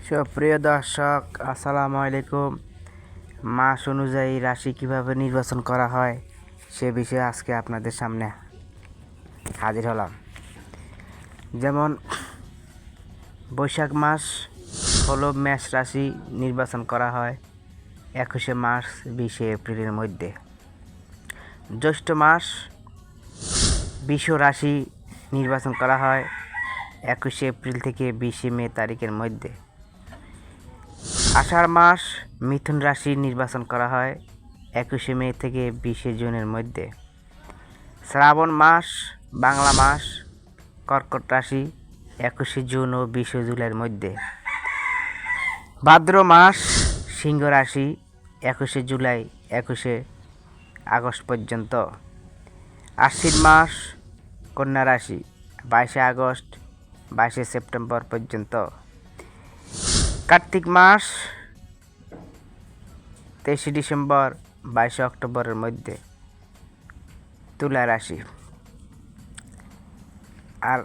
সুপ্রিয় দর্শক, আসসালামু আলাইকুম। মাস অনুযায়ী রাশি কিভাবে নির্বাচন করা হয় সে বিষয়ে আজকে আপনাদের সামনে হাজির হলাম। যেমন বৈশাখ মাস হলো মেষ রাশি নির্বাচন করা হয় 21শে মার্চ 20শে এপ্রিলের মধ্যে। জ্যৈষ্ঠ মাস বৃষ রাশি নির্বাচন করা হয় 21শে এপ্রিল থেকে 20শে মে তারিখের মধ্যে। আষাঢ় মাস মিথুন রাশি নির্বাচন করা হয় 21শে মে থেকে 20শে জুনের মধ্যে। শ্রাবণ মাস বাংলা মাস কর্কট রাশি 21শে জুন ও 20শে জুলাইয়ের মধ্যে। ভাদ্র মাস সিংহ রাশি 21শে জুলাই 21শে আগস্ট পর্যন্ত। আশ্বিন মাস কন্যা রাশি 22শে আগস্ট 22শে সেপ্টেম্বর পর্যন্ত। কার্তিক মাস 23শে ডিসেম্বর 22শে অক্টোবরের মধ্যে। তুলা রাশি। আর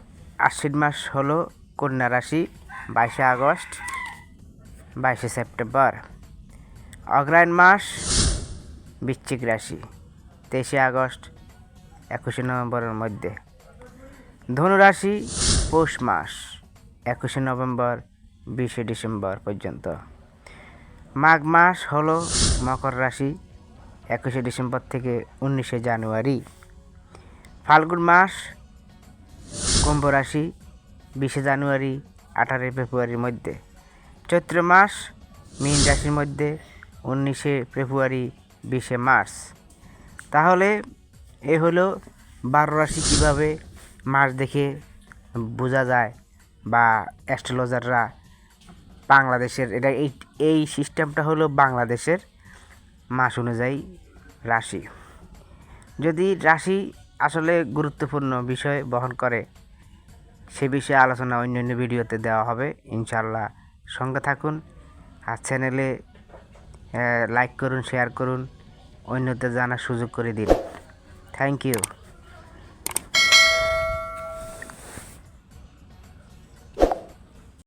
আশ্বিন মাস হলো কন্যা রাশি 22শে আগস্ট 22শে সেপ্টেম্বর। অগ্রহায়ণ মাস বৃশ্চিক রাশি 23শে আগস্ট 21শে নভেম্বরের মধ্যে। ধনু রাশি পৌষ মাস 21শে নভেম্বর 20শে ডিসেম্বর পর্যন্ত। মাঘ মাস হলো মকর রাশি 21শে ডিসেম্বর থেকে 19শে জানুয়ারি। ফাল্গুন মাস কুম্ভ রাশি 20শে জানুয়ারি 18 ফেব্রুয়ারির মধ্যে। চৈত্র মাস মীন রাশির মধ্যে 19শে ফেব্রুয়ারি 20শে মার্চ। তাহলে এ হলো 12 রাশি কীভাবে মাস দেখে বোঝা যায়, বা অ্যাস্ট্রোলজাররা বাংলাদেশের এই সিস্টেমটা হলো বাংলাদেশের মাস অনুযায়ী রাশি। যদি রাশি আসলে গুরুত্বপূর্ণ বিষয় বহন করে সে বিষয়ে আলোচনা অন্যান্য ভিডিওতে দেওয়া হবে ইনশাআল্লাহ। সঙ্গে থাকুন আর চ্যানেলে লাইক করুন, শেয়ার করুন, অন্যদের জানার সুযোগ করে দিন। Thank you.